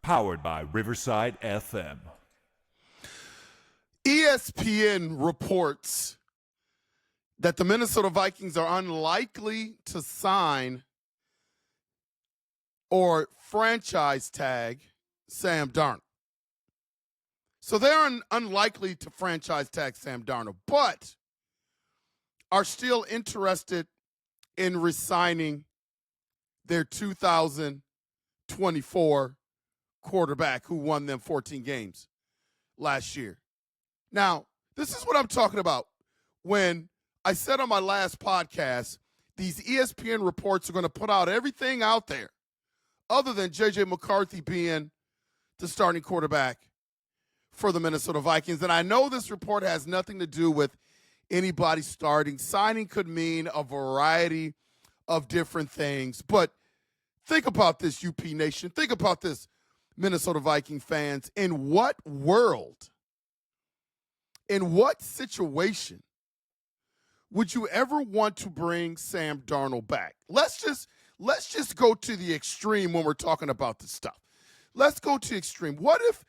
Powered by Riverside FM. ESPN reports that the Minnesota Vikings are unlikely to sign or franchise tag Sam Darnold. So they're unlikely to franchise tag Sam Darnold, but are still interested in re-signing their 2024 quarterback who won them 14 games last year. Now, this is what I'm talking about. When I said on my last podcast, these ESPN reports are going to put out everything out there other than JJ McCarthy being the starting quarterback for the Minnesota Vikings. And I know this report has nothing to do with anybody starting. Signing could mean a variety of different things. But think about this, UP Nation. Think about this, Minnesota Viking fans. In what world, in what situation would you ever want to bring Sam Darnold back? Let's just go to the extreme when we're talking about this stuff. Let's go to the extreme. What if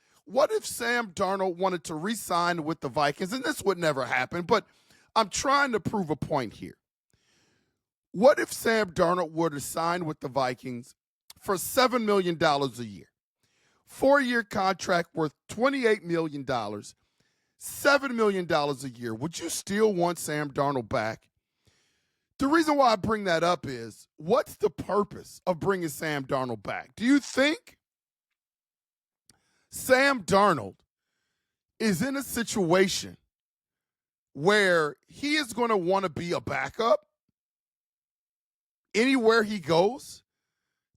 Sam Darnold wanted to re-sign with the Vikings? And this would never happen, but I'm trying to prove a point here. What if Sam Darnold were to sign with the Vikings for $7 million a year? 4-year contract worth $28 million, $7 million a year. Would you still want Sam Darnold back? The reason why I bring that up is, what's the purpose of bringing Sam Darnold back? Do you think Sam Darnold is in a situation where he is going to want to be a backup anywhere he goes?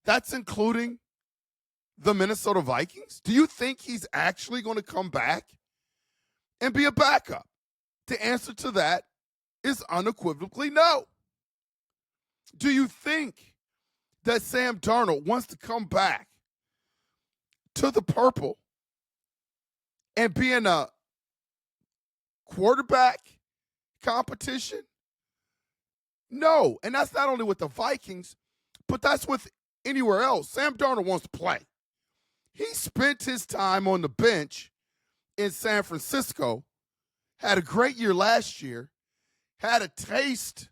That's including the Minnesota Vikings. Do you think he's actually going to come back and be a backup? The answer to that is unequivocally no. Do you think that Sam Darnold wants to come back to the purple and be in a quarterback competition? No. And that's not only with the Vikings, but that's with anywhere else. Sam Darnold wants to play. He spent his time on the bench in San Francisco, had a great year last year, had a taste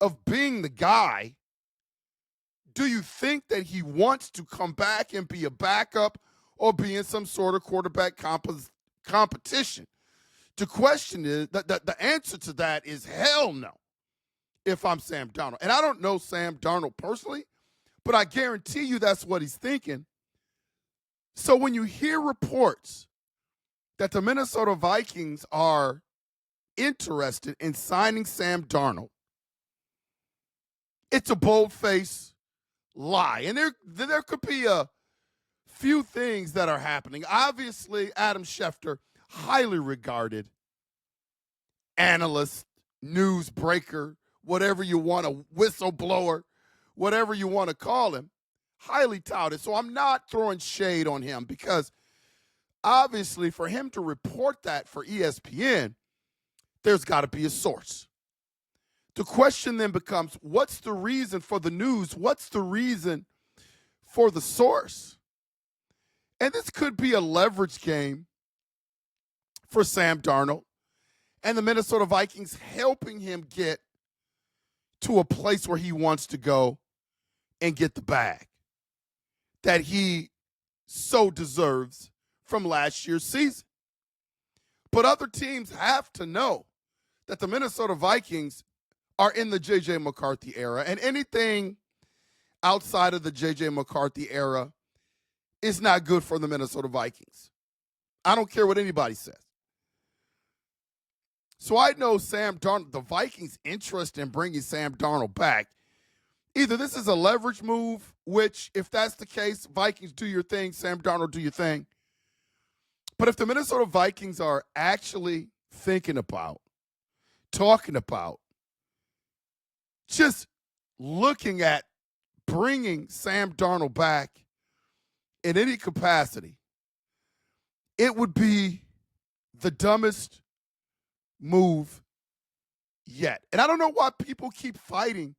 of being the guy. Do you think that he wants to come back and be a backup or be in some sort of quarterback competition? The question is, the answer to that is hell no if I'm Sam Darnold. And I don't know Sam Darnold personally, but I guarantee you that's what he's thinking. So when you hear reports that the Minnesota Vikings are interested in signing Sam Darnold, it's a bold-faced lie. And there could be a few things that are happening. Obviously, Adam Schefter, highly regarded analyst, newsbreaker, whatever you want, a whistleblower, whatever you want to call him, highly touted. So I'm not throwing shade on him because obviously for him to report that for ESPN, there's got to be a source. The question then becomes, what's the reason for the news? What's the reason for the source? And this could be a leverage game for Sam Darnold and the Minnesota Vikings helping him get to a place where he wants to go and get the bag that he so deserves from last year's season. But other teams have to know that the Minnesota Vikings are in the JJ McCarthy era, and anything outside of the JJ McCarthy era is not good for the Minnesota Vikings. I don't care what anybody says. So I know Sam Darnold, the Vikings' interest in bringing Sam Darnold back, either this is a leverage move, which if that's the case, Vikings do your thing, Sam Darnold do your thing. But if the Minnesota Vikings are actually thinking about, talking about, just looking at bringing Sam Darnold back in any capacity, it would be the dumbest move yet. And I don't know why people keep fighting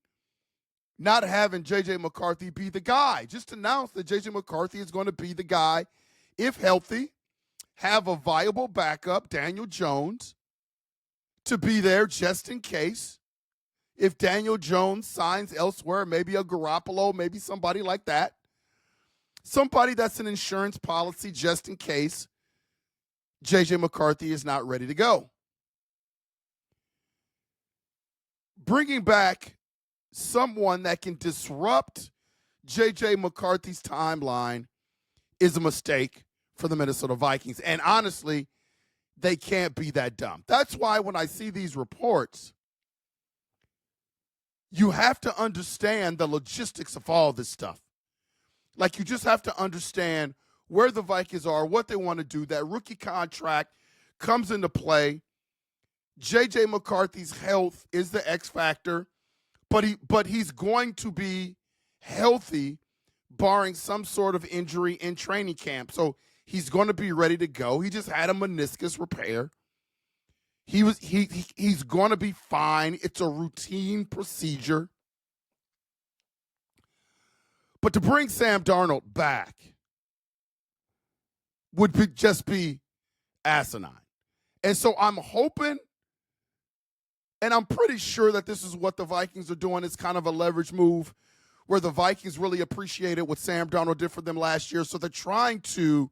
not having JJ McCarthy be the guy. Just announce that JJ McCarthy is going to be the guy, if healthy, have a viable backup, Daniel Jones, to be there just in case. If Daniel Jones signs elsewhere, maybe a Garoppolo, maybe somebody like that. Somebody that's an insurance policy just in case JJ McCarthy is not ready to go. Bringing back someone that can disrupt JJ McCarthy's timeline is a mistake for the Minnesota Vikings. And honestly, they can't be that dumb. That's why when I see these reports, you have to understand the logistics of all this stuff. Like, you just have to understand where the Vikings are, what they want to do. That rookie contract comes into play. J.J. McCarthy's health is the X factor, but he's going to be healthy, barring some sort of injury in training camp. So he's going to be ready to go. He just had a meniscus repair. He's going to be fine. It's a routine procedure. But to bring Sam Darnold back would just be asinine. And so I'm hoping, and I'm pretty sure that this is what the Vikings are doing. It's kind of a leverage move where the Vikings really appreciated what Sam Darnold did for them last year. So they're trying to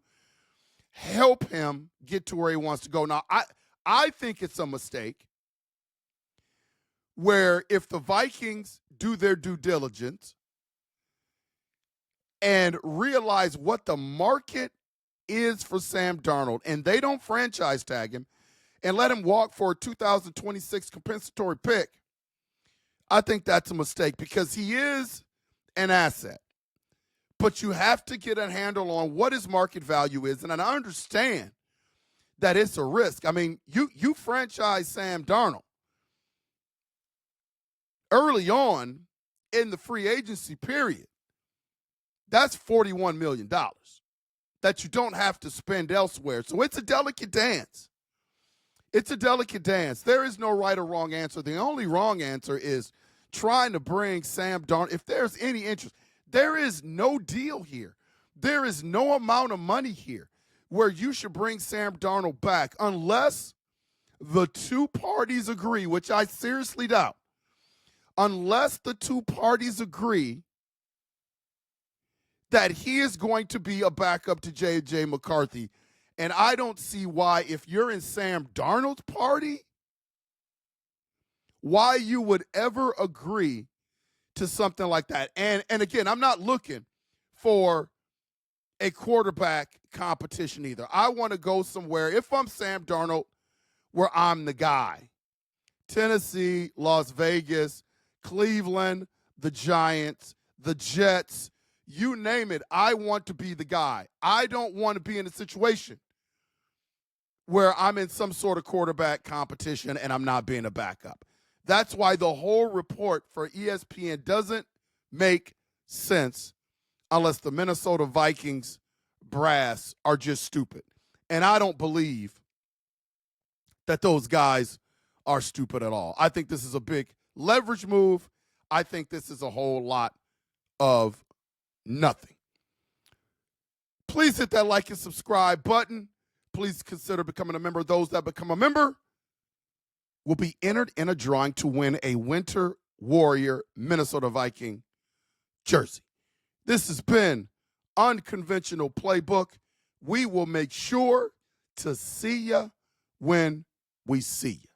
help him get to where he wants to go. Now, I think it's a mistake where if the Vikings do their due diligence and realize what the market is for Sam Darnold, and they don't franchise tag him and let him walk for a 2026 compensatory pick, I think that's a mistake because he is an asset. But you have to get a handle on what his market value is, and I understand that it's a risk. I mean, you franchise Sam Darnold early on in the free agency period. That's $41 million that you don't have to spend elsewhere. So it's a delicate dance. It's a delicate dance. There is no right or wrong answer. The only wrong answer is trying to bring Sam Darnold. If there's any interest, there is no deal here. There is no amount of money here where you should bring Sam Darnold back unless the two parties agree, which I seriously doubt. Unless the two parties agree that he is going to be a backup to J.J. McCarthy. And I don't see why, if you're in Sam Darnold's party, why you would ever agree to something like that. And again, I'm not looking for a quarterback competition either. I want to go somewhere, if I'm Sam Darnold, where I'm the guy. Tennessee, Las Vegas, Cleveland, the Giants, the Jets, you name it, I want to be the guy. I don't want to be in a situation where I'm in some sort of quarterback competition and I'm not being a backup. That's why the whole report for ESPN doesn't make sense unless the Minnesota Vikings brass are just stupid. And I don't believe that those guys are stupid at all. I think this is a big leverage move. I think this is a whole lot of nothing. Please hit that like and subscribe button. Please consider becoming a member. Those that become a member will be entered in a drawing to win a Winter Warrior Minnesota Viking jersey. This has been Unconventional Playbook. We will make sure to see you when we see you.